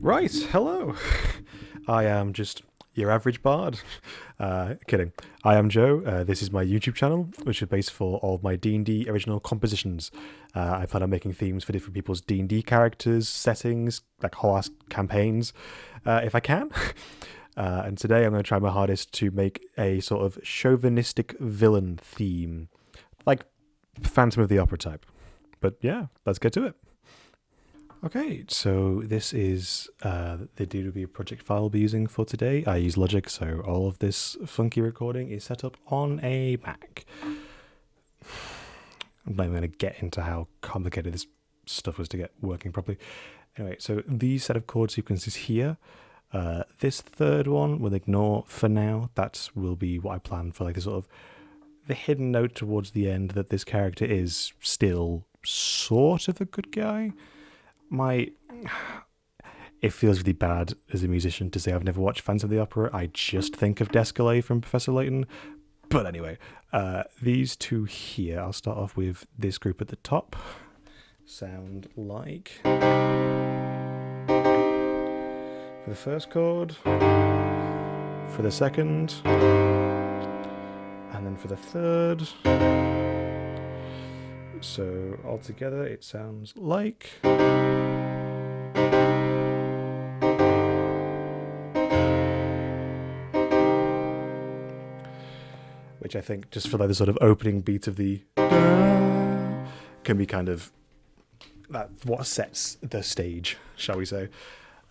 Right, hello. I am just your average bard. Kidding. I am Joe. This is my YouTube channel, which is based for all of my D&D original compositions. I plan on making themes for different people's D&D characters, settings, like whole ass campaigns, if I can. And today I'm going to try my hardest to make a sort of chauvinistic villain theme, like Phantom of the Opera type. But yeah, let's get to it. Okay, so this is the DW project file I'll be using for today. I use Logic, so all of this funky recording is set up on a Mac. I'm not even going to get into how complicated this stuff was to get working properly. Anyway, so these set of chord sequences here, this third one we'll ignore for now. That will be what I plan for, like the sort of the hidden note towards the end that this character is still sort of a good guy. It feels really bad as a musician to say I've never watched Phantom of the Opera. I just think of Descalais from Professor Layton. But anyway, these two here, I'll start off with this group at the top. Sound like, for the first chord, for the second, and then for the third. So altogether it sounds like... which I think, just for like the sort of opening beat of the can be kind of what sets the stage, shall we say.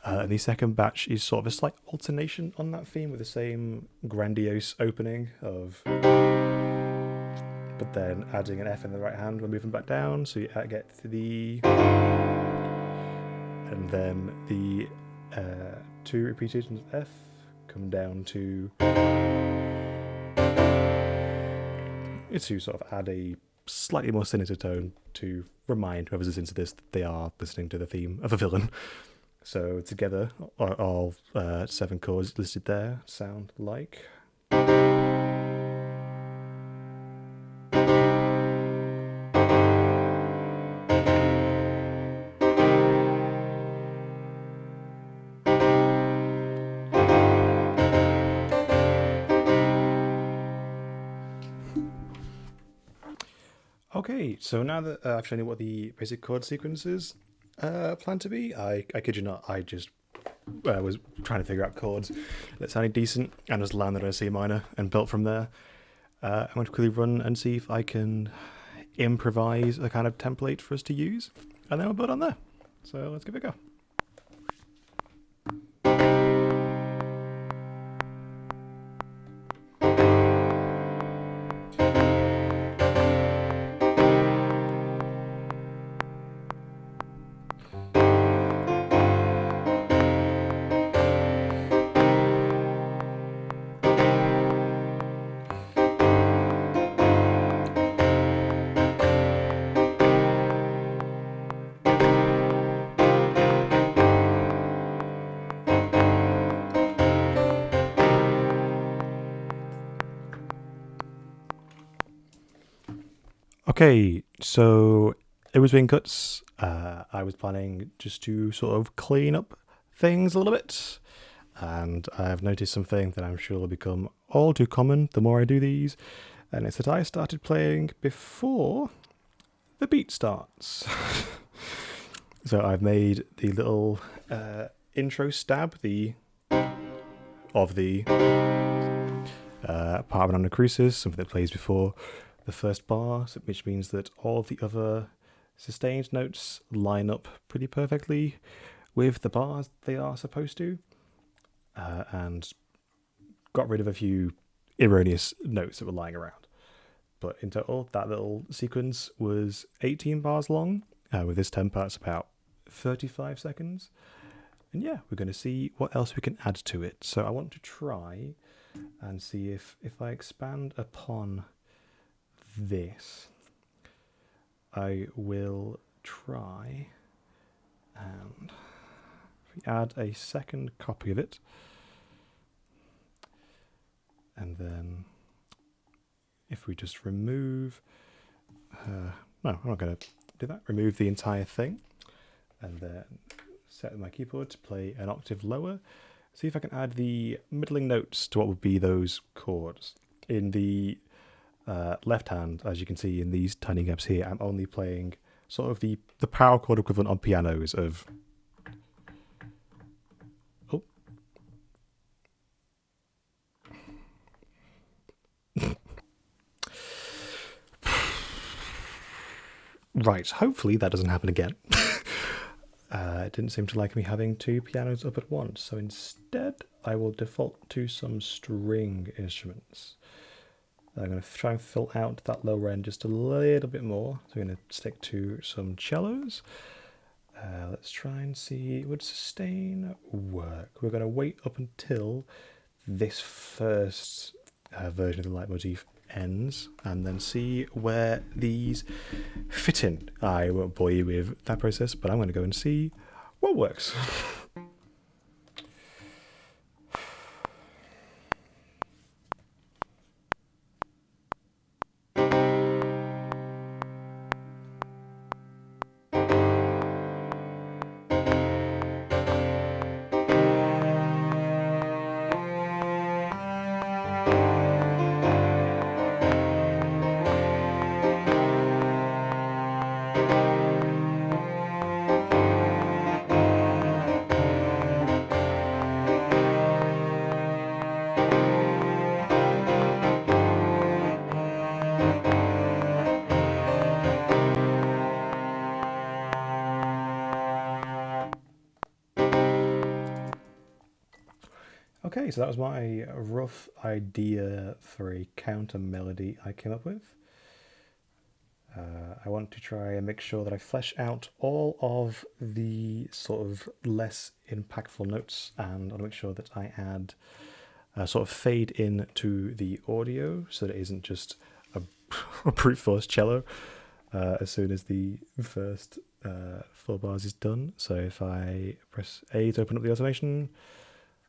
And the second batch is sort of a slight alternation on that theme with the same grandiose opening of, but then adding an F in the right hand when moving back down, so you get to the, and then the two repeated F come down to, it's to sort of add a slightly more sinister tone to remind whoever's listening to this that they are listening to the theme of a villain. So together, all 7 chords listed there sound like... Okay, so now that I've shown you what the basic chord sequences plan to be, I kid you not, I just was trying to figure out chords that sounded decent and just landed on a C minor and built from there. I'm going to quickly run and see if I can improvise a kind of template for us to use, and then we'll build on there. So let's give it a go. Okay, so it was being cuts. I was planning just to sort of clean up things a little bit, and I've noticed something that I'm sure will become all too common the more I do these, and it's that I started playing before the beat starts. So I've made the little intro stab of the part of an anacrusis, something that plays before the first bar, which means that all the other sustained notes line up pretty perfectly with the bars they are supposed to, and got rid of a few erroneous notes that were lying around. But in total, that little sequence was 18 bars long, with this tempo it's about 35 seconds. And yeah, we're going to see what else we can add to it. So I want to try and see if I expand upon this, I will try and if we add a second copy of it, and then if we just remove no, I'm not going to do that, remove the entire thing, and then set my keyboard to play an octave lower. See if I can add the middling notes to what would be those chords. In the left hand, as you can see in these tiny gaps here, I'm only playing sort of the power chord equivalent on pianos of... Oh. Right, hopefully that doesn't happen again. It didn't seem to like me having two pianos up at once, so instead I will default to some string instruments. I'm going to try and fill out that lower end just a little bit more. So I'm going to stick to some cellos. Let's try and see, would sustain work? We're going to wait up until this first version of the leitmotif ends and then see where these fit in. I won't bore you with that process, but I'm going to go and see what works. Okay, so that was my rough idea for a counter melody I came up with. I want to try and make sure that I flesh out all of the sort of less impactful notes, and I want to make sure that I add a sort of fade in to the audio so that it isn't just a brute force cello as soon as the first 4 bars is done. So if I press A to open up the automation,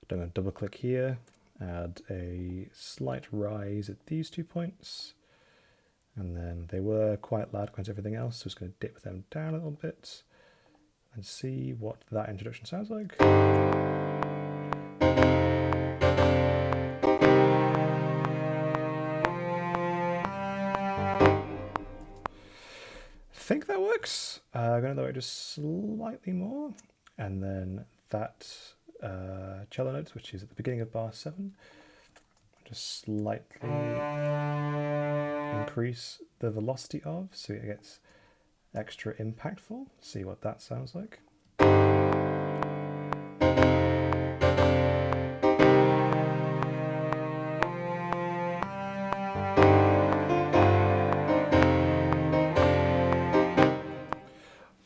I'm going to double click here, add a slight rise at these 2 points, and then they were quite loud compared to everything else, so I'm just going to dip them down a little bit and see what that introduction sounds like. I think that works. I'm going to lower it just slightly more, and then that cello notes, which is at the beginning of bar 7, just slightly increase the velocity of, so it gets extra impactful. See what that sounds like.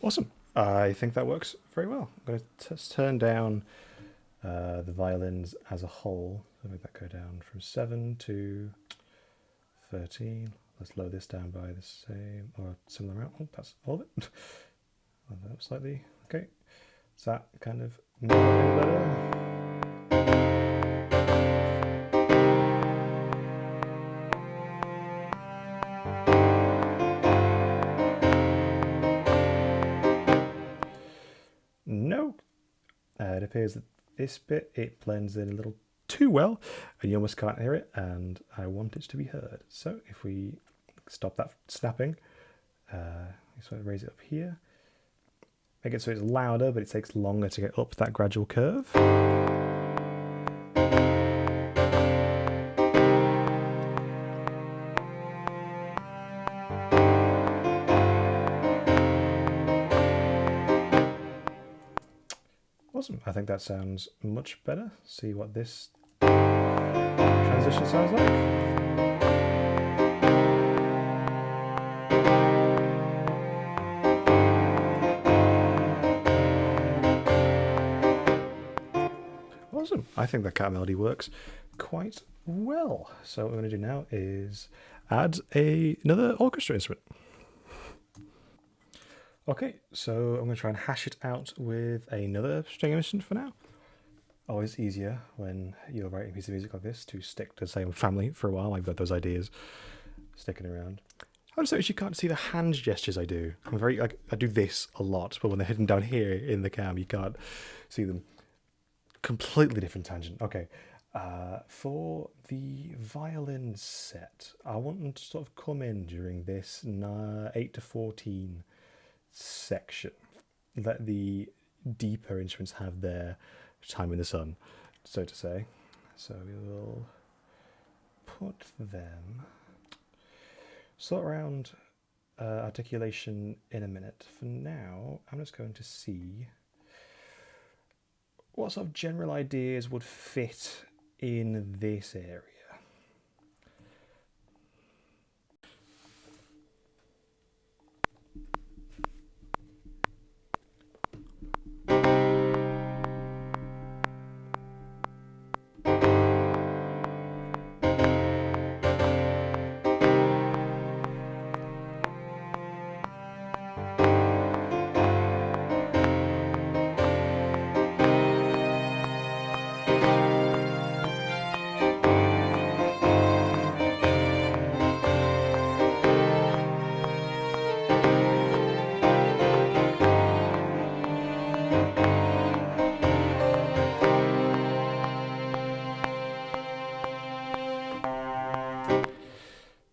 Awesome. I think that works very well. I'm going to just turn down the violins as a whole. So make that go down from 7 to 13. Let's lower this down by the same or similar amount. Oh, that's all of it. Lower that up slightly. Okay. Is that kind of better? No. It appears that this bit, it blends in a little too well and you almost can't hear it, and I want it to be heard. So if we stop that snapping, just want to raise it up here, make it so it's louder but it takes longer to get up that gradual curve. Awesome, I think that sounds much better. See what this transition sounds like. Awesome, I think that cat melody works quite well. So what we're going to do now is add another orchestra instrument. Okay, so I'm going to try and hash it out with another string instrument for now. Always easier when you're writing a piece of music like this to stick to the same family for a while. I've got those ideas sticking around. I just noticed you can't see the hand gestures I do. I do this a lot, but when they're hidden down here in the cam, you can't see them. Completely different tangent. Okay. For the violin set, I want them to sort of come in during this 8 to 14 section. Let the deeper instruments have their time in the sun, so to say. So we will put them sort around articulation in a minute. For now, I'm just going to see what sort of general ideas would fit in this area.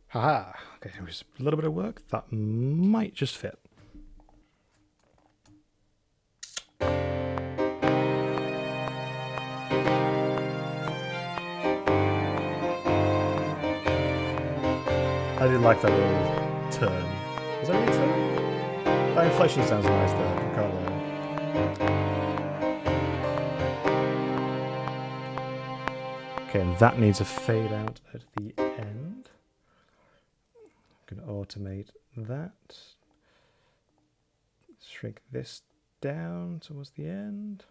Haha, okay, it was a little bit of work. That might just fit. I did like that little turn. Is that really a turn? That inflation sounds nice there. I can't lie. Okay, and that needs a fade out at the end. I'm going to automate that. Shrink this down towards the end.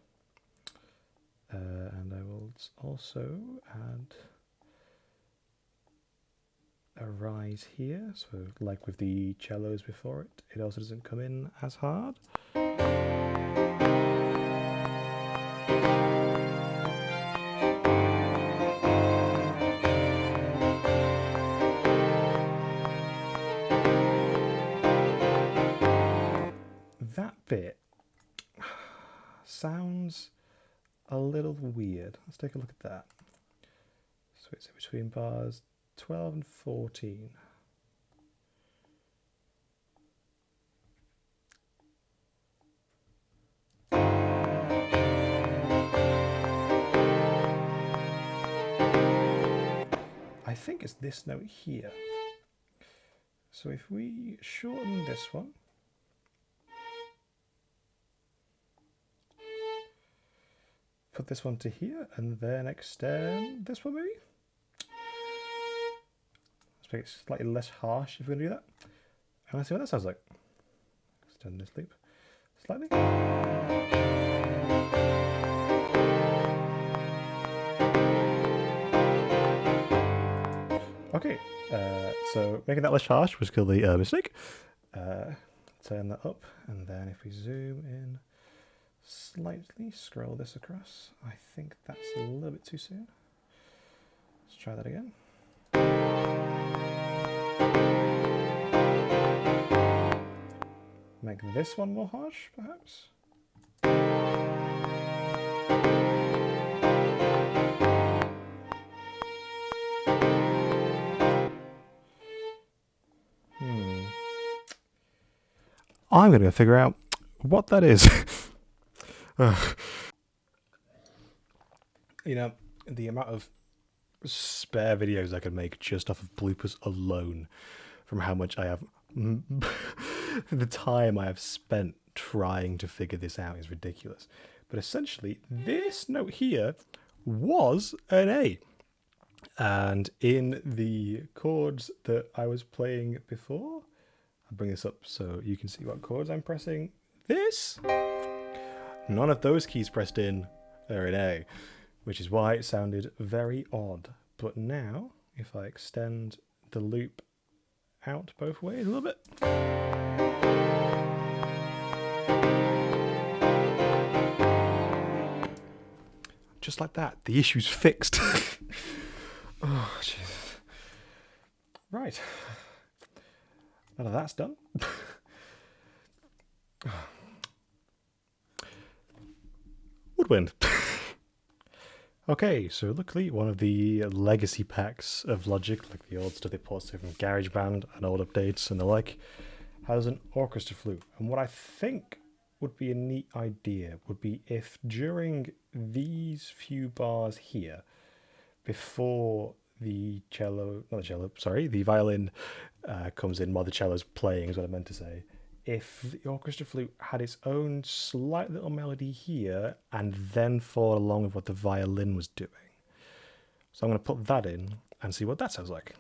And I will also add a rise here, so like with the cellos before it, it also doesn't come in as hard. That bit sounds a little weird. Let's take a look at that. Switch it between bars 12 and 14. I think it's this note here. So if we shorten this one, put this one to here, and then extend this one maybe? Let's make it slightly less harsh if we're going to do that. And let's see what that sounds like. Extend this loop slightly. Okay, so making that less harsh was clearly a mistake. Turn that up, and then if we zoom in slightly, scroll this across. I think that's a little bit too soon. Let's try that again. Make this one more harsh, perhaps. I'm going to figure out what that is. You know, the amount of spare videos I could make just off of bloopers alone from how much I have... the time I have spent trying to figure this out is ridiculous. But essentially, this note here was an A. And in the chords that I was playing before, I'll bring this up so you can see what chords I'm pressing. This, none of those keys pressed in are an A, which is why it sounded very odd. But now, if I extend the loop out both ways a little bit, just like that, the issue's fixed. Oh, jeez. Right. Now that that's done. Woodwind. Okay, so luckily one of the legacy packs of Logic, like the old stuff they ported from GarageBand and old updates and the like, has an orchestra flute. And what I think would be a neat idea would be if during these few bars here, before the the violin comes in while the cello's playing, is what I meant to say. If the orchestra flute had its own slight little melody here and then followed along with what the violin was doing. So I'm going to put that in and see what that sounds like.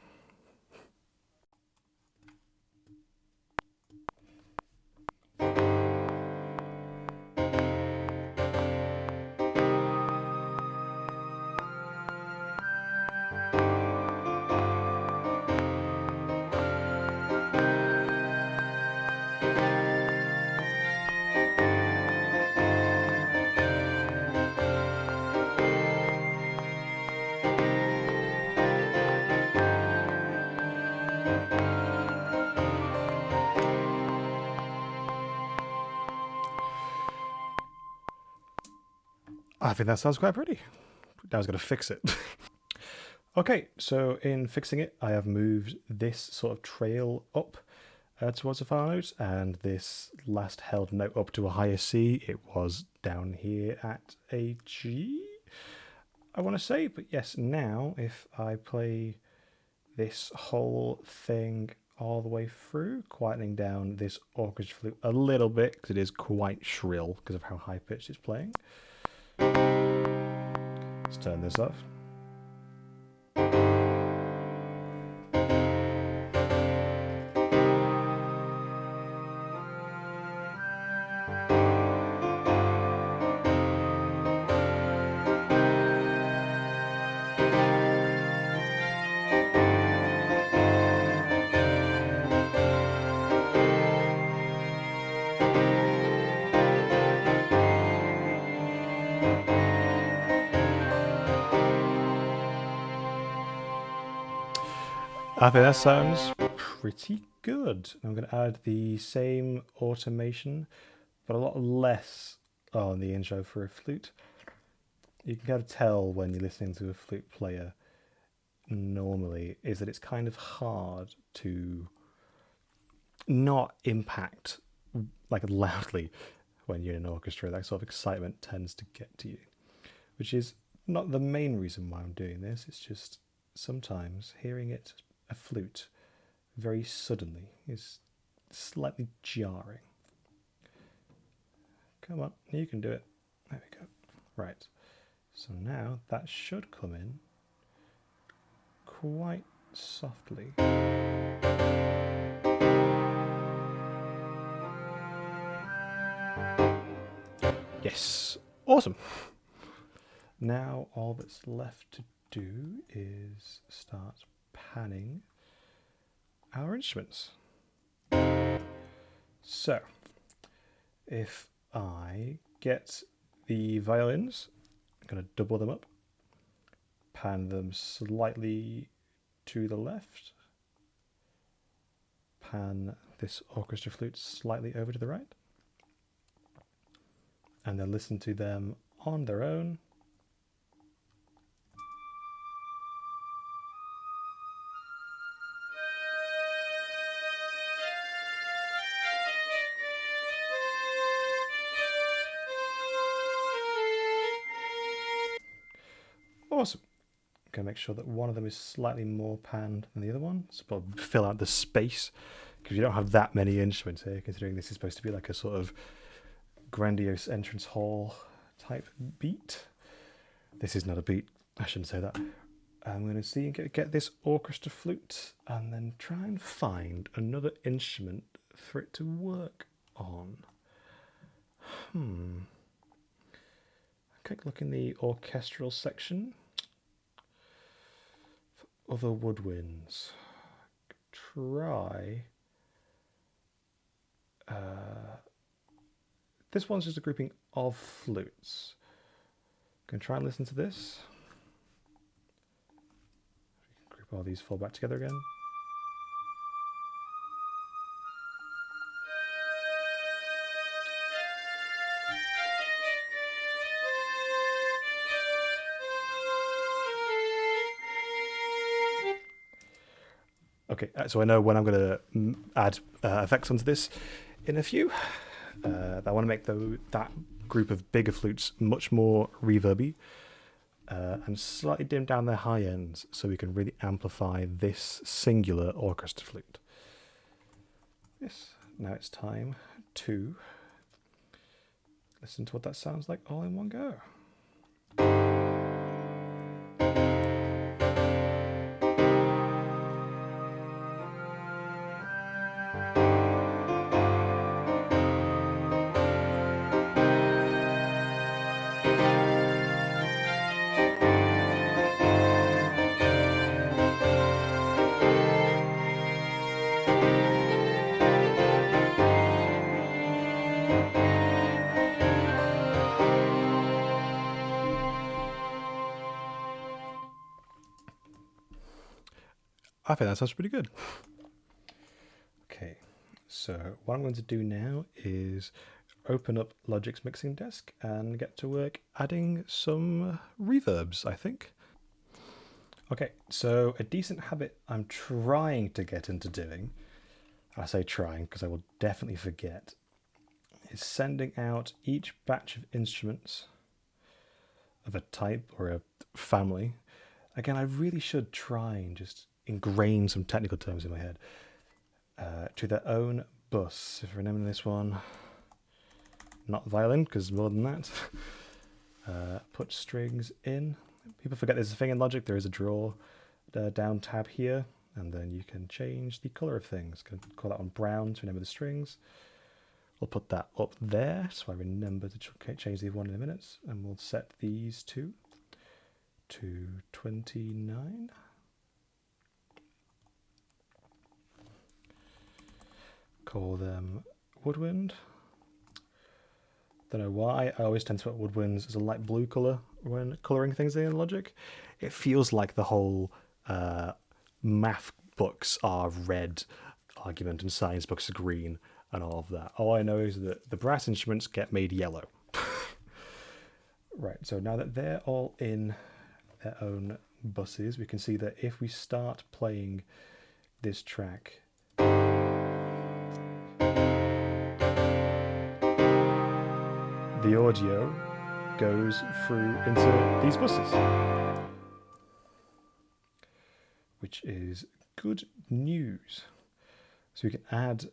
I think that sounds quite pretty. Now I was going to fix it. Okay, so in fixing it, I have moved this sort of trail up towards the final note, and this last held note up to a higher C. It was down here at a G, I want to say, but yes, now if I play this whole thing all the way through, quietening down this orchestra flute a little bit, because it is quite shrill because of how high pitched it's playing. Let's turn this off. I think that sounds pretty good. I'm going to add the same automation, but a lot less on the intro for a flute. You can kind of tell when you're listening to a flute player normally is that it's kind of hard to not impact like loudly when you're in an orchestra. That sort of excitement tends to get to you, which is not the main reason why I'm doing this. It's just sometimes hearing it, a flute, very suddenly is slightly jarring. Come on, you can do it. There we go. Right. So now that should come in quite softly. Yes. Awesome. Now all that's left to do is start panning our instruments. So, if I get the violins, I'm going to double them up, pan them slightly to the left, pan this orchestra flute slightly over to the right, and then listen to them on their own. Awesome. I'm going to make sure that one of them is slightly more panned than the other one, so fill out the space, because you don't have that many instruments here, considering this is supposed to be like a sort of grandiose entrance hall type beat. This is not a beat, I shouldn't say that. I'm going to see and get this orchestra flute and then try and find another instrument for it to work on. Okay, look in the orchestral section for other woodwinds. Try. This one's just a grouping of flutes. Can try and listen to this. Group all these four back together again. Okay, so I know when I'm going to add effects onto this in a few. I want to make that group of bigger flutes much more reverby and slightly dim down their high ends so we can really amplify this singular orchestra flute. Yes, now it's time to listen to what that sounds like all in one go. I think that sounds pretty good. Okay, so what I'm going to do now is open up Logic's mixing desk and get to work adding some reverbs, I think. Okay, so a decent habit I'm trying to get into doing, I say trying because I will definitely forget, is sending out each batch of instruments of a type or a family. Again, I really should try and just ingrain some technical terms in my head, to their own bus. If you remember this one, not violin, because more than that. Put strings in. People forget there's a thing in Logic, there is a draw down tab here, and then you can change the color of things. Can call that one brown to remember the strings. We'll put that up there, so I remember to change the one in a minute, and we'll set these two to 29. Call them Woodwind. Don't know why, I always tend to put woodwinds as a light blue colour when colouring things in Logic. It feels like the whole math books are red argument and science books are green and all of that. All I know is that the brass instruments get made yellow. Right, so now that they're all in their own buses, we can see that if we start playing this track, the audio goes through into these buses, which is good news. So we can add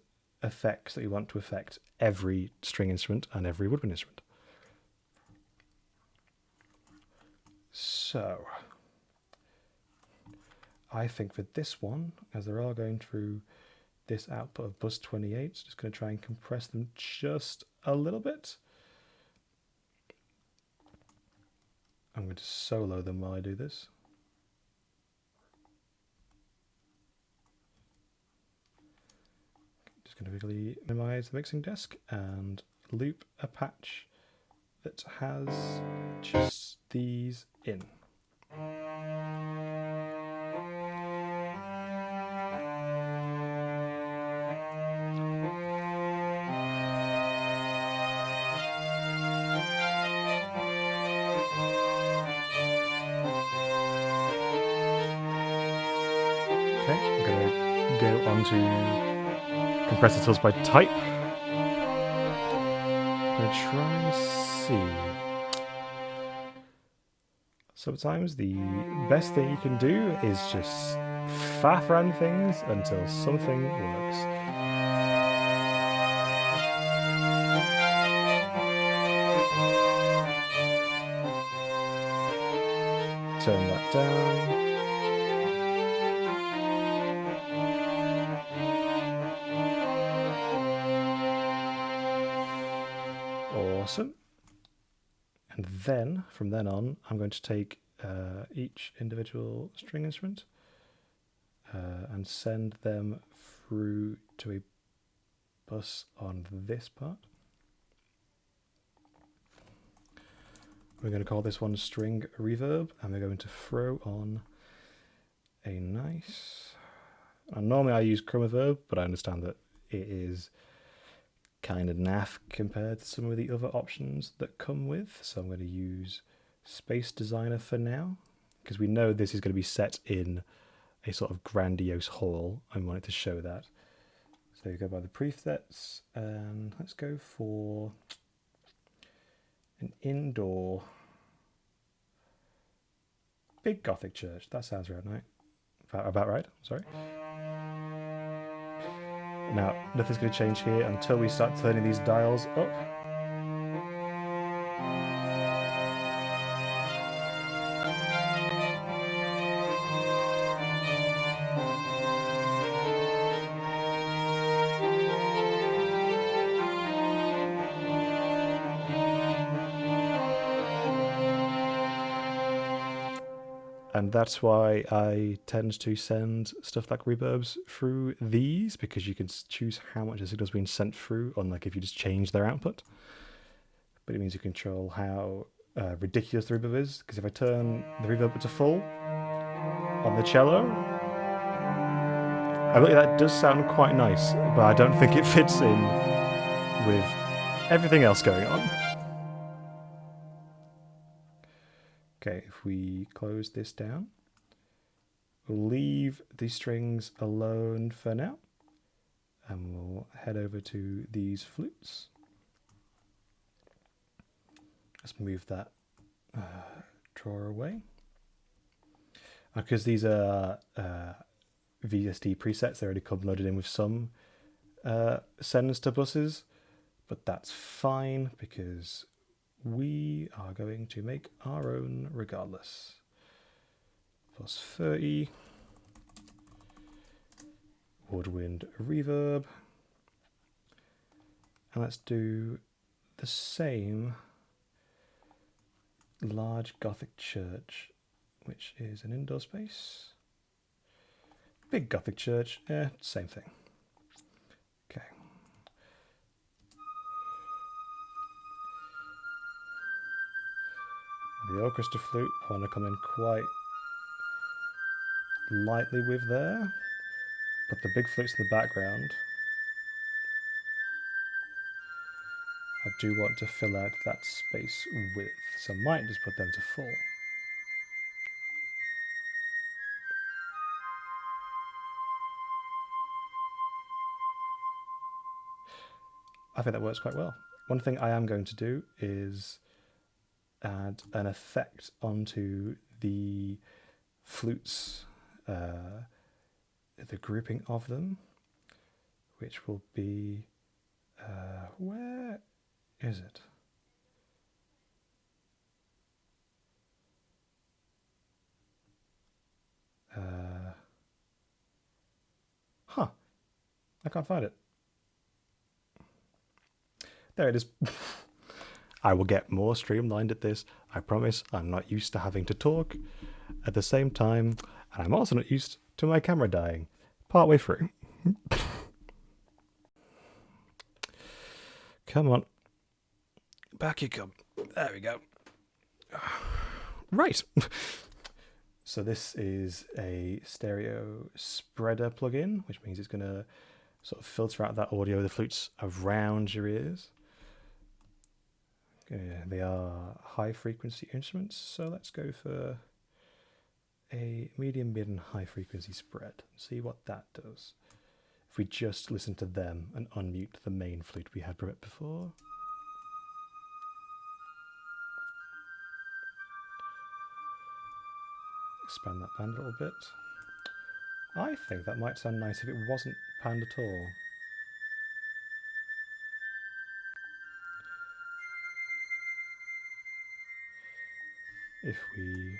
effects that we want to affect every string instrument and every woodwind instrument. So I think for this one, as they're all going through this output of bus 28, just going to try and compress them just a little bit. I'm going to solo them while I do this. Just going to really minimize the mixing desk and loop a patch that has just these in. Okay, I'm going to go on to compressor tools by type. I'm going to try and see. Sometimes the best thing you can do is just faff around things until something works. Turn that down. Awesome. And then, from then on, I'm going to take each individual string instrument and send them through to a bus on this part. We're going to call this one string reverb, and we're going to throw on a nice... And normally I use chromaverb, but I understand that it is kind of naff compared to some of the other options that come with, so I'm going to use Space Designer for now, because we know this is going to be set in a sort of grandiose hall. I wanted to show that. So you go by the presets, and let's go for an indoor big Gothic church. That sounds right, right? About right, sorry. Now, nothing's going to change here until we start turning these dials up. And that's why I tend to send stuff like reverbs through these, because you can choose how much the signal's being sent through, unlike if you just change their output. But it means you control how ridiculous the reverb is, because if I turn the reverb up to full on the cello, I look, that does sound quite nice, but I don't think it fits in with everything else going on. Okay, if we close this down, we'll leave the strings alone for now, and we'll head over to these flutes. Let's move that drawer away. Because these are VSD presets, they already come loaded in with some sends to buses, but that's fine because we are going to make our own regardless. Plus 30. Woodwind reverb. And let's do the same large Gothic church, which is an indoor space. Big Gothic church, same thing. Okay. The orchestra flute, I want to come in quite lightly with there, but the big flutes in the background, I do want to fill out that space with, so I might just put them to full. I think that works quite well. One thing I am going to do is add an effect onto the flutes, the grouping of them, which will be, where is it? I can't find it. There it is. I will get more streamlined at this. I promise. I'm not used to having to talk at the same time, and I'm also not used to my camera dying partway through. Come on. Back you come. There we go. Right. So this is a stereo spreader plugin, which means it's going to sort of filter out that audio of the flutes around your ears. They are high frequency instruments, so let's go for a medium, mid and high frequency spread. See what that does. If we just listen to them and unmute the main flute we had before. Expand that band a little bit. I think that might sound nice if it wasn't panned at all. If we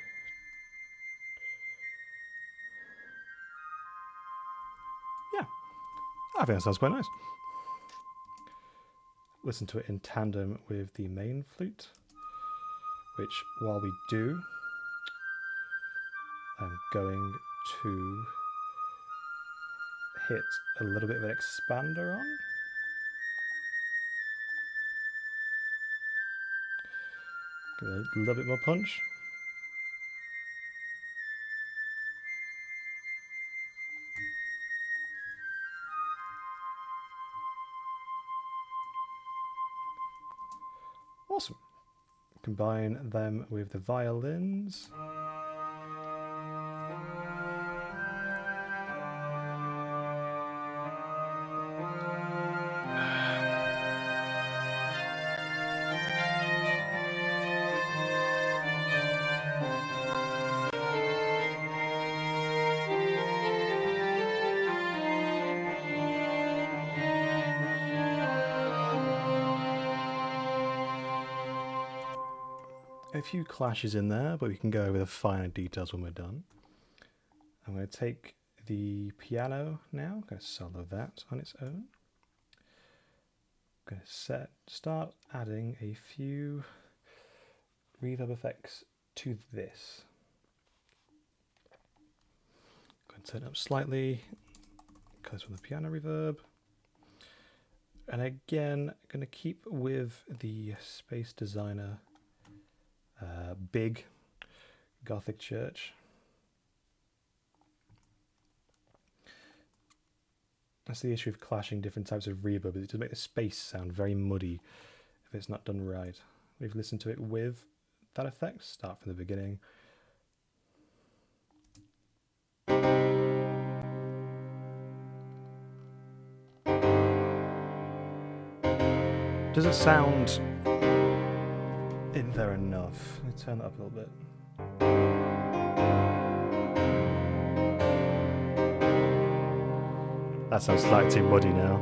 I think that sounds quite nice. Listen to it in tandem with the main flute, which while we do, I'm going to hit a little bit of an expander on. Give it a little bit more punch. Awesome. Combine them with the violins. a few clashes in there, but we can go over the finer details when we're done. I'm going to take the piano now. I'm going to solo that on its own. I'm going to start adding a few reverb effects to this. I'm going to turn it up slightly, because from the piano reverb. And again, I'm going to keep with the Space Designer big Gothic church. That's the issue of clashing different types of reverb, is it does make the space sound very muddy if it's not done right. We've listened to it with that effect. Start from the beginning. Does it sound in there enough? Let me turn that up a little bit. That sounds slightly too muddy now.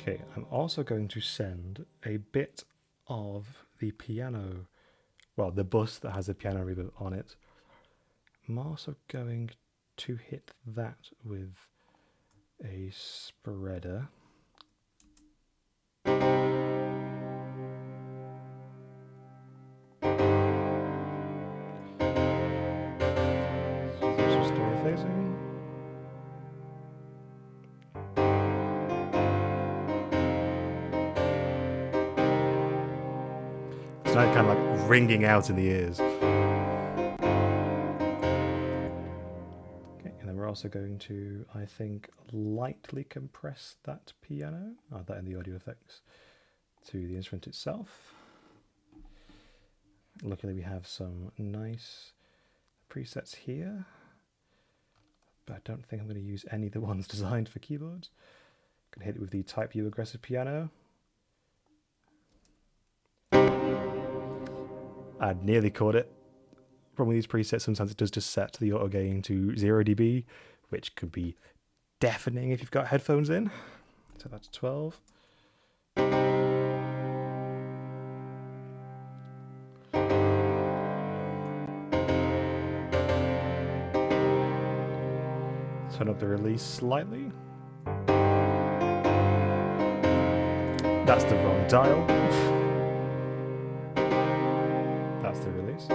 Okay, I'm also going to send a bit of the piano, well, the bus that has the piano reverb on it. I'm also going to hit that with a spreader. Some stereo phasing. It's now kind of like ringing out in the ears. We're also going to, I think, lightly compress that piano, that in the audio effects, to the instrument itself. Luckily we have some nice presets here, but I don't think I'm going to use any of the ones designed for keyboards. I'm going to hit it with the Type U aggressive piano. I nearly caught it. Problem with these presets, sometimes it does just set the auto gain to 0 dB, which could be deafening if you've got headphones in. So that's 12. Turn up the release slightly. That's the wrong dial. That's the release.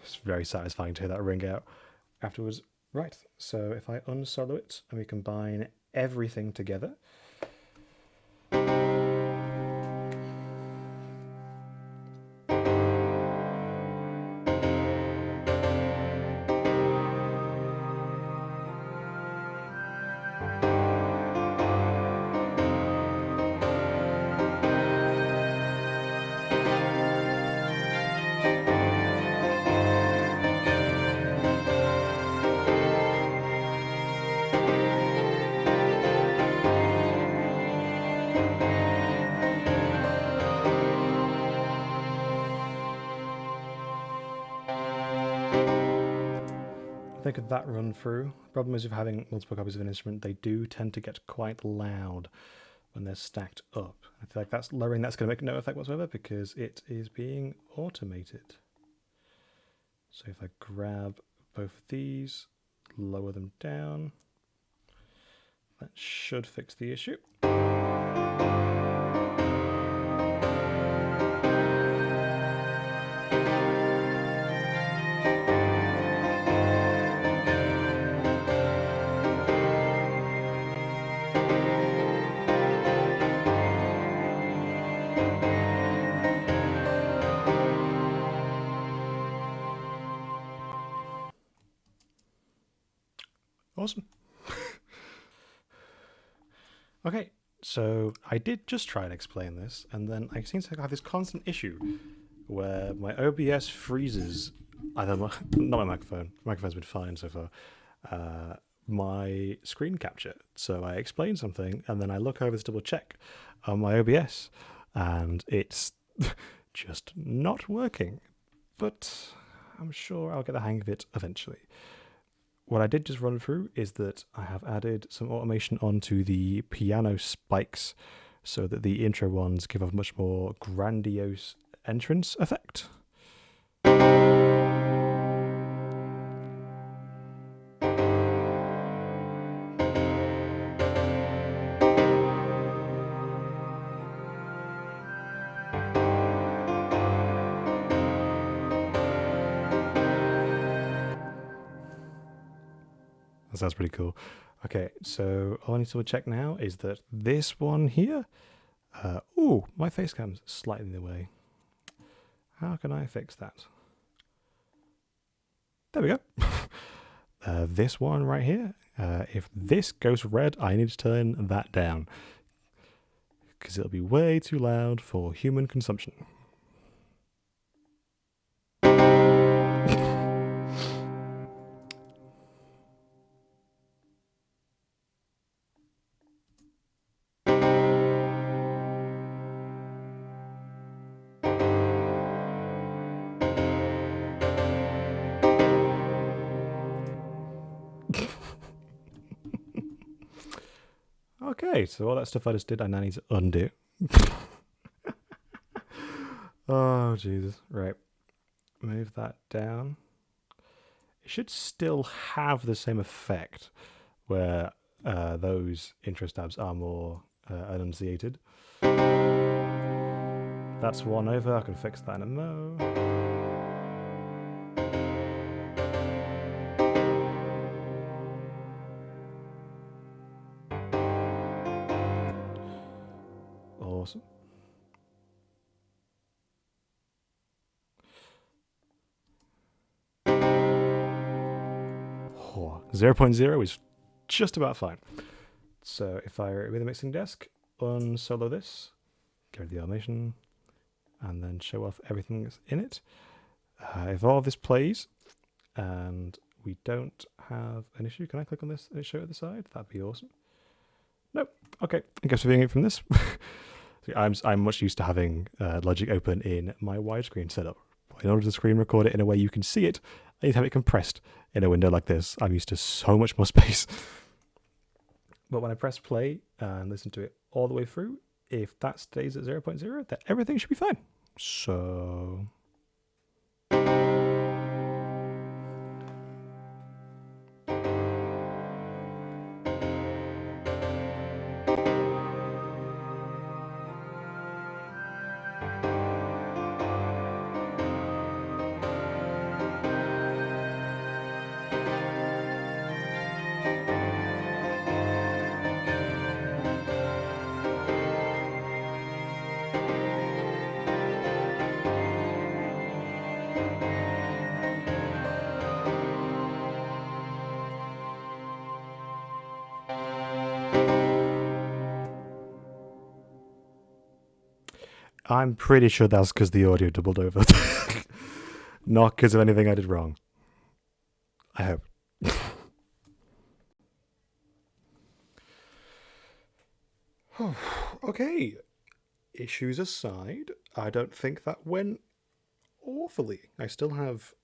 It's very satisfying to hear that ring out afterwards. Right, so if I unsolo it and we combine everything together. I think of that run through. The problem is with having multiple copies of an instrument, they do tend to get quite loud when they're stacked up. I feel like that's lowering that's going to make no effect whatsoever because it is being automated. So if I grab both of these, lower them down, that should fix the issue. Awesome. Okay, so I did just try and explain this, and then I seem to have this constant issue where my OBS freezes. Either not my microphone. My microphone's been fine so far, my screen capture. So I explain something and then I look over to double check on my OBS and it's just not working. But I'm sure I'll get the hang of it eventually. What I did just run through is that I have added some automation onto the piano spikes so that the intro ones give a much more grandiose entrance effect. That sounds pretty cool. Okay, so all I need to check now is that this one here, ooh, my face cam's slightly in the way. How can I fix that? There we go. This one right here, if this goes red, I need to turn that down because it'll be way too loud for human consumption. Okay, so all that stuff I just did, I now need to undo. Oh, Jesus. Right. Move that down. It should still have the same effect where those intro stabs are more enunciated. That's one over. I can fix that in a mo. Awesome. Oh, 0.0 is just about fine. So if I with the mixing desk, unsolo this, get rid of the automation, and then show off everything that's in it. If all of this plays and we don't have an issue, can I click on this and show it at the side? That'd be awesome. Nope. Okay, I guess we're viewing it from this. I'm much used to having Logic open in my widescreen setup. In order to screen record it in a way you can see it, I need to have it compressed in a window like this. I'm used to so much more space. But when I press play and listen to it all the way through, if that stays at 0.0, then everything should be fine. So... I'm pretty sure that's because the audio doubled over. Not because of anything I did wrong. I hope. Okay. Issues aside, I don't think that went awfully. I still have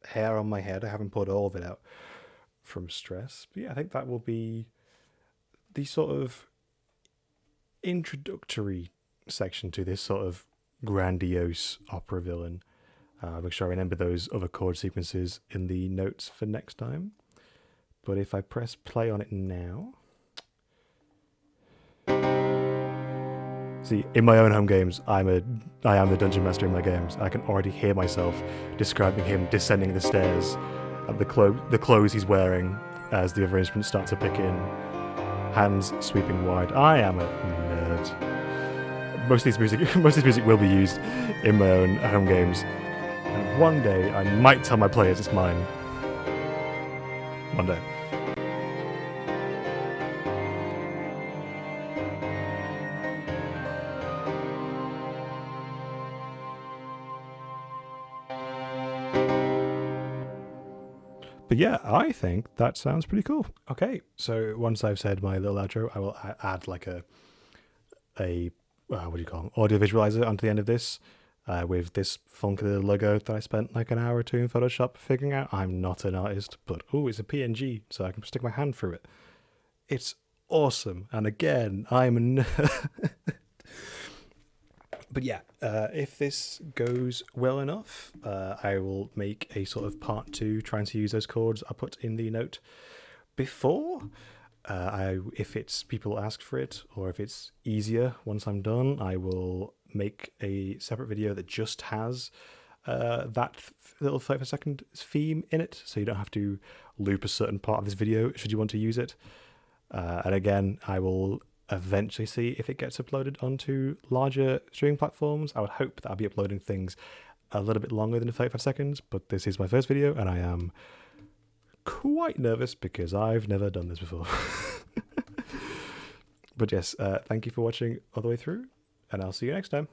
hair on my head. I haven't pulled all of it out from stress. But yeah, I think that will be the sort of introductory section to this sort of grandiose opera villain. Make sure I remember those other chord sequences in the notes for next time. But if I press play on it now... See, in my own home games, I am the dungeon master in my games. I can already hear myself describing him descending the stairs and the clothes he's wearing as the other instruments start to pick in. Hands sweeping wide. I am a nerd. Most of this music will be used in my own home games. And one day, I might tell my players it's mine. One day. But yeah, I think that sounds pretty cool. Okay, so once I've said my little outro, I will add like a what do you call it, audio visualizer onto the end of this, with this funky little logo that I spent like an hour or two in Photoshop figuring out. I'm not an artist, but oh, it's a PNG, so I can stick my hand through it. It's awesome, and again, I'm a nerd. But yeah, if this goes well enough, I will make a sort of part 2 trying to use those chords I put in the note before. If it's people ask for it, or if it's easier once I'm done, I will make a separate video that just has that little 30-second theme in it, so you don't have to loop a certain part of this video should you want to use it. And again, I will eventually see if it gets uploaded onto larger streaming platforms. I would hope that I'll be uploading things a little bit longer than 35 seconds, but this is my first video and I am quite nervous because I've never done this before. But yes, thank you for watching all the way through, and I'll see you next time.